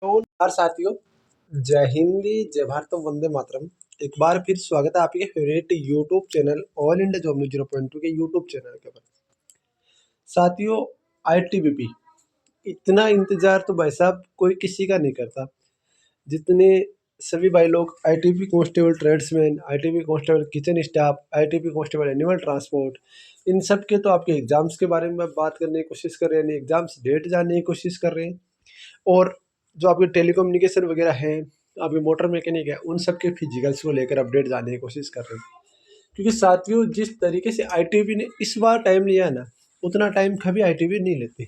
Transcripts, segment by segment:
नमस्कार साथियों। जय हिंदी, जय भारत, वंदे मातरम। एक बार फिर स्वागत है आपके favourite YouTube channel all India job news 0.2 के यूट्यूब चैनल के ऊपर। साथियों, आईटीबीपी इतना इंतजार तो भाई साहब कोई किसी का नहीं करता जितने सभी भाई लोग ITB constable tradesman, ITB constable kitchen staff, ITB constable animal transport, इन सब के तो आपके एग्जाम्स के बारे में बात करने की कोशिश कर रहे हैं, एग्जाम्स डेट जानने की कोशिश कर रहे हैं। और जो आपके टेलीकम्युनिकेशन वगैरह हैं, आपके मोटर मैकेनिक है, उन सब के फिजिकल्स को लेकर अपडेट जानने की कोशिश कर रहे हैं। क्योंकि साथियों, जिस तरीके से आईटीबी ने इस बार टाइम लिया है ना, उतना टाइम कभी आईटीबी नहीं लेती।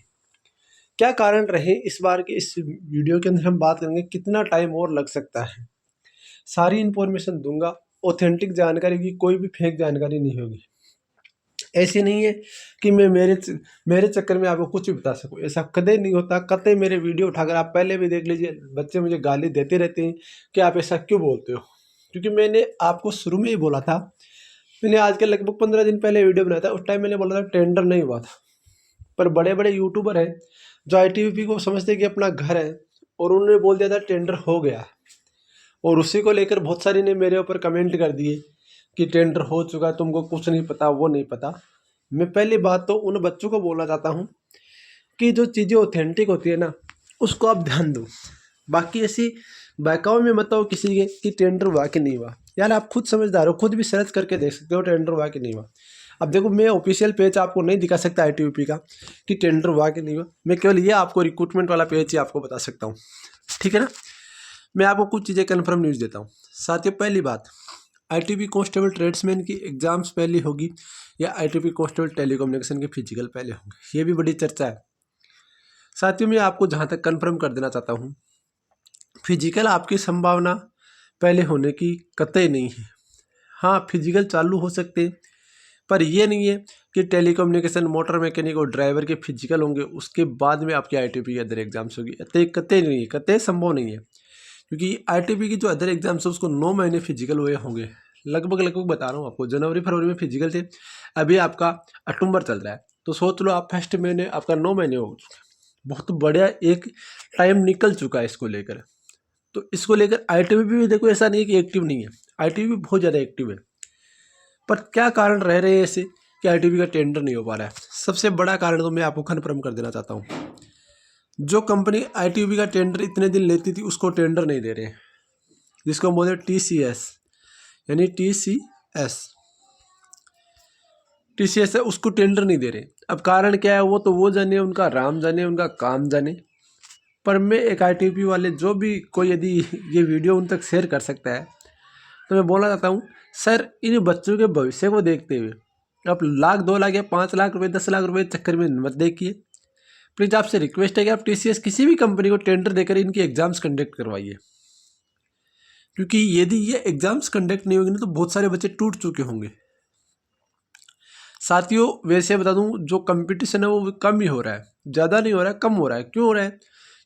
क्या कारण रहे इस बार के, इस वीडियो के अंदर हम बात करेंगे कितना टाइम और लग सकता है। सारी इन्फॉर्मेशन दूंगा, ऑथेंटिक जानकारी की, कोई भी फेक जानकारी नहीं होगी। ऐसी नहीं है कि मैं मेरे चक्कर में आपको कुछ भी बता सकूं, ऐसा कदे नहीं होता। कतई मेरे वीडियो उठाकर आप पहले भी देख लीजिए, बच्चे मुझे गाली देते रहते हैं कि आप ऐसा क्यों बोलते हो। क्योंकि मैंने आपको शुरू में ही बोला था, मैंने आज के लगभग 15 दिन पहले वीडियो बनाया था, उस टाइम मैंने बोला था टेंडर नहीं हुआ था। पर बड़े बड़े यूट्यूबर हैं जो आईटीबीपी को समझते कि अपना घर है, और उन्होंने बोल दिया था टेंडर हो गया, और उसी को लेकर बहुत सारे ने मेरे ऊपर कमेंट कर दिए कि टेंडर हो चुका, तुमको कुछ नहीं पता, वो नहीं पता। मैं पहली बात तो उन बच्चों को बोलना चाहता हूँ कि जो चीज़ें ऑथेंटिक होती है ना, उसको आप ध्यान दो। बाकी ऐसी बहकावे में मत आओ किसी के कि टेंडर हुआ कि नहीं हुआ। यार आप खुद समझदार हो, खुद भी सर्च करके देख सकते हो टेंडर हुआ कि नहीं हुआ। अब देखो, मैं ऑफिशियल पेज आपको नहीं दिखा सकता आईटीबीपी का कि टेंडर हुआ कि नहीं हुआ। मैं केवल ये आपको रिक्रूटमेंट वाला पेज ही आपको बता सकता हूँ, ठीक है ना। मैं आपको कुछ चीज़ें कन्फर्म न्यूज़ देता हूँ। साथियों, पहली बात, आईटीबी कांस्टेबल ट्रेड्समैन की एग्जाम्स पहले होगी या आईटीबी कांस्टेबल टेलीकम्युनिकेशन के फिजिकल पहले होंगे, ये भी बड़ी चर्चा है। साथियों, मैं आपको जहाँ तक कंफर्म कर देना चाहता हूँ, फिजिकल आपकी संभावना पहले होने की कतई नहीं है। हाँ, फिजिकल चालू हो सकते हैं, पर यह नहीं है कि टेलीकम्युनिकेशन, मोटर मैकेनिक और ड्राइवर के फिजिकल होंगे उसके बाद में आपकी आईटीबी की अदर एग्जाम्स होगी। कतई नहीं है, कतई संभव नहीं है। क्योंकि आईटीबी की जो अदर एग्जाम्स है उसको 9 महीने फिजिकल हुए होंगे, लगभग बता रहा हूँ आपको। जनवरी फरवरी में फिजिकल थे, अभी आपका अक्टूबर चल रहा है, तो सोच लो आप फर्स्ट महीने आपका 9 महीने हो चुके हैं। बहुत बढ़िया एक टाइम निकल चुका है इसको लेकर। तो इसको लेकर आईटीबी भी देखो, ऐसा नहीं है कि एक्टिव नहीं है, आईटीबी बहुत ज़्यादा एक्टिव है। पर क्या कारण रह रहे हैं ऐसे कि आईटीबी का टेंडर नहीं हो पा रहा है? सबसे बड़ा कारण तो मैं आपको कन्फर्म कर देना चाहता हूँ, जो कंपनी आईटीबी का टेंडर इतने दिन लेती थी उसको टेंडर नहीं दे रहे, जिसको हम बोलते हैं टीसीएस, यानी टीसीएस है, उसको टेंडर नहीं दे रहे। अब कारण क्या है वो तो वो जाने, उनका राम जाने, उनका काम जाने। पर मैं एक आईटीबी वाले, जो भी कोई यदि ये वीडियो उन तक शेयर कर सकता है, तो मैं बोलना चाहता हूँ, सर इन बच्चों के भविष्य को देखते हुए आप लाख, 2 लाख या 5 लाख रुपए, 10 लाख रुपए चक्कर में मत देखिए। प्लीज़ आपसे रिक्वेस्ट है कि आप टीसीएस किसी भी कंपनी को टेंडर देकर इनकी एग्जाम्स कंडक्ट करवाइए। क्योंकि यदि ये एग्जाम्स कंडक्ट नहीं होगी ना, तो बहुत सारे बच्चे टूट चुके होंगे। साथियों, वैसे बता दूं, जो कंपटीशन है वो कम ही हो रहा है, ज़्यादा नहीं हो रहा है, कम हो रहा है। क्यों हो रहा है?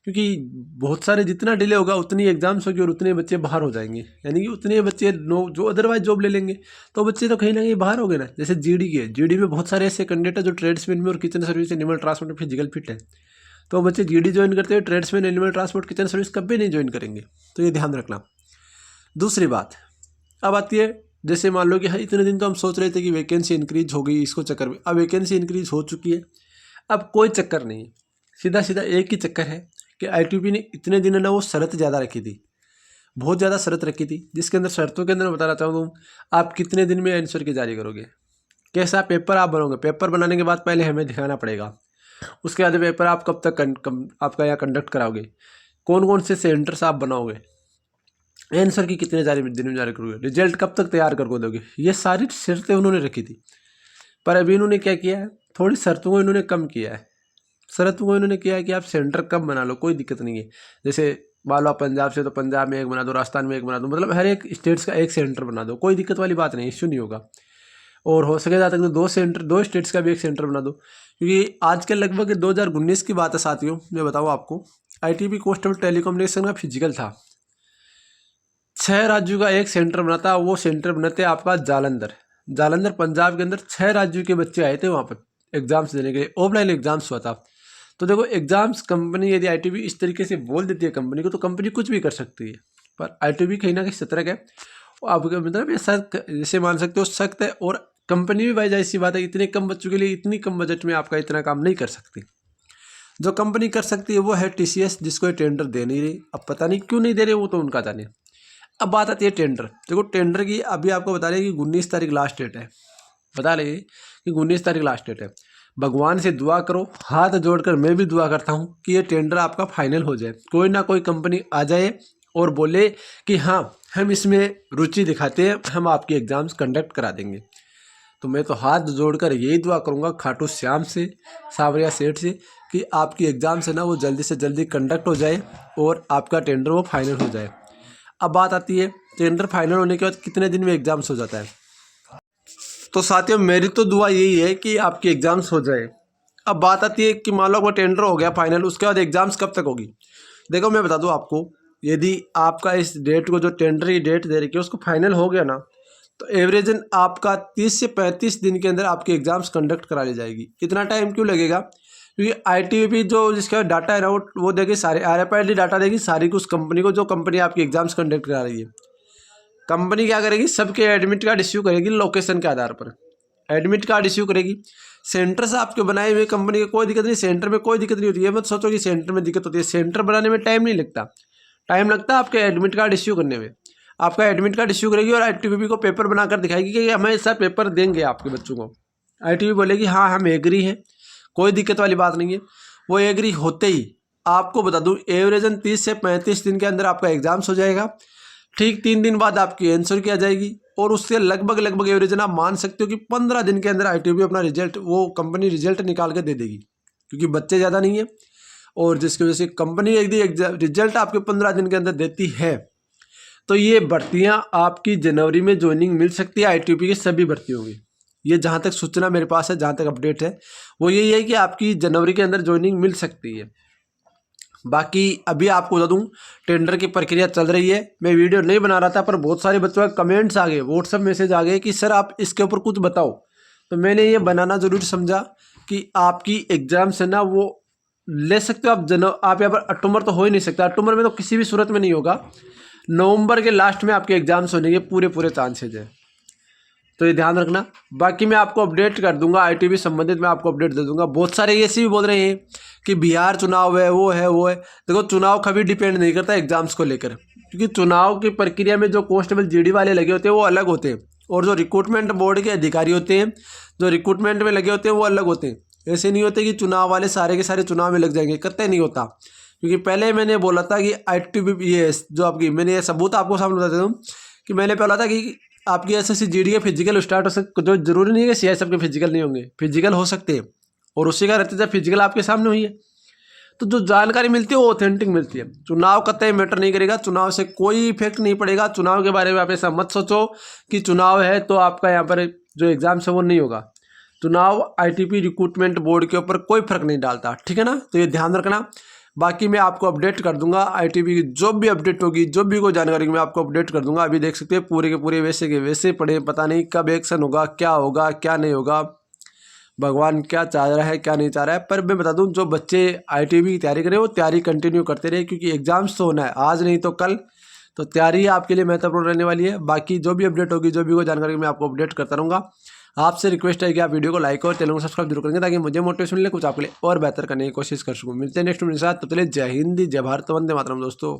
क्योंकि बहुत सारे, जितना डिले होगा उतनी एग्जाम्स होगी और उतने बच्चे बाहर हो जाएंगे, यानी कि उतने बच्चे जो अदरवाइज जॉब ले लेंगे, तो बच्चे तो कहीं ना कहीं बाहर हो गए ना। जैसे जीडी में बहुत सारे ऐसे कैंडिडेट जो ट्रेड्समैन में और किचन सर्विस, एनिमल ट्रांसपोर्ट में फिजिकल फिट है, तो बच्चे जीडी ज्वाइन करते हुए tradesman, animal transport, kitchen service कभी नहीं ज्वाइन करेंगे। तो ये ध्यान रखना। दूसरी बात अब आती है, जैसे मान लो कि हाँ, इतने दिन तो हम सोच रहे थे कि वैकेंसी इंक्रीज हो गई इसको चक्कर में, अब वैकेंसी इंक्रीज हो चुकी है। अब कोई चक्कर नहीं है, सीधा सीधा एक ही चक्कर है कि आईटीबी ने इतने दिन ना वो शर्त ज़्यादा रखी थी, बहुत ज़्यादा शर्त रखी थी, जिसके अंदर शर्तों के अंदर मैं बताना चाहूँ, आप कितने दिन में आंसर की जारी करोगे, कैसा पेपर आप बनोगे, पेपर बनाने के बाद पहले हमें दिखाना पड़ेगा, उसके बाद पेपर आप कब तक आपका यहाँ कंडक्ट कराओगे, कौन कौन से सेंटर्स आप बनाओगे, आंसर की कितने दिन में जारी करोगे, रिजल्ट कब तक तैयार कर दोगे, ये सारी शर्तें उन्होंने रखी थी। पर अभी इन्होंने क्या किया है, थोड़ी शर्तों को इन्होंने कम किया है। शर्तों को इन्होंने किया है कि आप सेंटर कब बना लो, कोई दिक्कत नहीं है। जैसे मान लो आप पंजाब से, तो पंजाब में एक बना दो, राजस्थान में एक बना दो, मतलब हर एक स्टेट्स का एक सेंटर बना दो, कोई दिक्कत वाली बात नहीं, इश्यू नहीं होगा। और हो सके ज़्यादा तक तो दो स्टेट्स का भी एक सेंटर बना दो। क्योंकि आज के लगभग 2019 की बात है साथियों, मैं बताऊँ आपको, आईटीबी कांस्टेबल टेलीकम्युनिकेशन का फिजिकल था, 6 राज्यों का एक सेंटर बना था। वो सेंटर बनाते आपका जालंधर पंजाब के अंदर 6 राज्यों के बच्चे आए थे वहाँ पर एग्जाम्स देने के लिए, ऑफलाइन एग्जाम्स हुआ था। तो देखो एग्जाम्स कंपनी यदि आईटीबी इस तरीके से बोल देती है कंपनी को, तो कंपनी कुछ भी कर सकती है, पर आईटीबी कहीं ना कहीं सतर्क है। आपका मतलब ये सख्त, जैसे मान सकते हो सख्त है, और कंपनी भी भाई जाहिर सी बात है इतने कम बच्चों के लिए इतनी कम बजट में आपका इतना काम नहीं कर सकती। जो कंपनी कर सकती है वो है टीसीएस, जिसको ये टेंडर दे नहीं रही। अब पता नहीं क्यों नहीं दे रहे, वो तो उनका जाने। अब बात आती है टेंडर। देखो टेंडर की अभी आपको बता रहे कि 19 तारीख लास्ट डेट है, बता रहे कि 19 तारीख लास्ट डेट है। भगवान से दुआ करो, हाथ जोड़कर मैं भी दुआ करता हूँ कि ये टेंडर आपका फाइनल हो जाए, कोई ना कोई कंपनी आ जाए और बोले कि हाँ हम इसमें रुचि दिखाते हैं, हम आपकी एग्ज़ाम्स कंडक्ट करा देंगे। तो मैं तो हाथ जोड़कर यही दुआ करूँगा खाटू श्याम से, सावरिया सेठ से, कि आपकी एग्ज़ाम से ना वो जल्दी से जल्दी कंडक्ट हो जाए और आपका टेंडर वो फाइनल हो जाए। अब बात आती है टेंडर फाइनल होने के बाद कितने दिन में एग्ज़ाम्स हो जाता है। तो साथियों मेरी तो दुआ यही है कि आपकी एग्ज़ाम्स हो जाए। अब बात आती है कि मान लो वो टेंडर हो गया फाइनल, उसके बाद एग्ज़ाम्स कब तक होगी। देखो मैं बता दूं आपको, यदि आपका इस डेट को जो टेंडर की डेट दे रखी है उसको फाइनल हो गया ना, तो एवरेजन आपका 30 से 35 दिन के अंदर आपकी एग्ज़ाम्स कंडक्ट करा ली जाएगी। इतना टाइम क्यों लगेगा, क्योंकि आईटीबी जो जिसका डाटा है ना वो देगी सारे RFID डाटा देगी सारी उस कंपनी को, जो कंपनी आपकी एग्ज़ाम्स कंडक्ट करा रही है। कंपनी क्या करेगी, सबके एडमिट कार्ड इश्यू करेगी लोकेशन के आधार पर, एडमिट कार्ड इश्यू करेगी। सेंटर से आपके बनाए हुए कंपनी की कोई दिक्कत नहीं, सेंटर में कोई दिक्कत नहीं होती है। मत सोचो कि सेंटर में दिक्कत होती है, सेंटर बनाने में टाइम नहीं लगता, टाइम लगता है आपके एडमिट कार्ड इश्यू करने में। आपका एडमिट कार्ड इश्यू करेगी और आईटीबी को पेपर बनाकर दिखाएगी कि हमें ऐसा पेपर देंगे आपके बच्चों को। आईटीबी बोलेगी हाँ हम एग्री हैं, कोई दिक्कत वाली बात नहीं है। वो एग्री होते ही आपको बता दूं एवरेजन 30 से 35 दिन के अंदर आपका एग्जाम्स हो जाएगा। ठीक 3 दिन बाद आपकी आंसर की आ जाएगी, और उससे लगभग एवरेजन आप मान सकते हो कि 15 दिन के अंदर आईटीबी अपना रिजल्ट, वो कंपनी रिजल्ट निकाल के दे देगी, क्योंकि बच्चे ज़्यादा नहीं है। और जिसकी वजह से कंपनी यदि रिजल्ट आपके 15 दिन के अंदर देती है, तो ये भर्तियां आपकी जनवरी में ज्वाइनिंग मिल सकती है। आईटीबी की सभी भर्तियों की, ये जहाँ तक सूचना मेरे पास है, जहाँ तक अपडेट है, वो यही है कि आपकी जनवरी के अंदर ज्वाइनिंग मिल सकती है। बाकी अभी आपको बता दूं टेंडर की प्रक्रिया चल रही है। मैं वीडियो नहीं बना रहा था, पर बहुत सारे बच्चों के कमेंट्स आ गए, व्हाट्सएप मैसेज आ गए कि सर आप इसके ऊपर कुछ बताओ। तो मैंने ये बनाना जरूर समझा कि आपकी एग्जाम से ना वो ले सकते हो आप यहाँ पर अक्टूबर तो हो ही नहीं सकता, अक्टूबर में तो किसी भी सूरत में नहीं होगा। नवंबर के लास्ट में आपके एग्जाम्स होने के पूरे चांसेज है, तो ये ध्यान रखना। बाकी मैं आपको अपडेट कर दूंगा, आईटीबी संबंधित मैं आपको अपडेट दे दूंगा। बहुत सारे ऐसे भी बोल रहे हैं कि बिहार चुनाव है, वो है। देखो चुनाव कभी डिपेंड नहीं करता एग्जाम्स को लेकर, क्योंकि चुनाव की प्रक्रिया में जो कांस्टेबल जीडी वाले लगे होते हैं वो अलग होते हैं, और जो रिक्रूटमेंट बोर्ड के अधिकारी होते हैं जो रिक्रूटमेंट में लगे होते हैं वो अलग होते हैं। ऐसे नहीं होते कि चुनाव वाले सारे के सारे चुनाव में लग जाएंगे, कतई नहीं होता। क्योंकि पहले मैंने बोला था कि आईटीबी ये जो आपकी, मैंने ये सबूत आपको सामने बता देता हूँ कि मैंने बोला था कि आपकी एसएससी जीडी के फिजिकल स्टार्ट हो सकते, जो जरूरी नहीं है कि सीआईएसएफ के फिजिकल नहीं होंगे, फिजिकल हो सकते हैं। और उसी का रहते जब फिजिकल आपके सामने हुई है, तो जो जानकारी मिलती है वो ऑथेंटिक मिलती है। चुनाव कतई मैटर नहीं करेगा, चुनाव से कोई इफेक्ट नहीं पड़ेगा। चुनाव के बारे में आप ऐसा मत सोचो कि चुनाव है तो आपका यहाँ पर जो एग्जाम्स है वो नहीं होगा। चुनाव आईटीबी रिक्रूटमेंट बोर्ड के ऊपर कोई फर्क नहीं डालता, ठीक है ना, तो ये ध्यान रखना। बाकी मैं आपको अपडेट कर दूंगा, आईटीबी की जो भी अपडेट होगी, जो भी कोई जानकारी मैं आपको अपडेट कर दूंगा। अभी देख सकते हैं पूरे के पूरे वैसे के वैसे पड़े, पता नहीं कब एक्शन होगा, क्या होगा क्या नहीं होगा, भगवान क्या चाह रहा है क्या नहीं चाह रहा है। पर मैं बता दूं जो बच्चे आईटीबी की तैयारी करें वो तैयारी कंटिन्यू करते रहे, क्योंकि एग्जाम्स तो होना है आज नहीं तो कल, तो तैयारी आपके लिए महत्वपूर्ण रहने वाली है। बाकी जो भी अपडेट होगी, जो भी कोई जानकारी मैं आपको अपडेट करता रहूँगा। आपसे रिक्वेस्ट है कि आप वीडियो को लाइक और चैनल को सब्सक्राइब जरूर करेंगे, ताकि मुझे मोटिवेशन मिले, कुछ आपके लिए और बेहतर करने की कोशिश कर सकूँ। मिलते हैं नेक्स्ट वीडियो के साथ, तब तक जय हिंद, जय भारत, वंदे मातरम दोस्तों।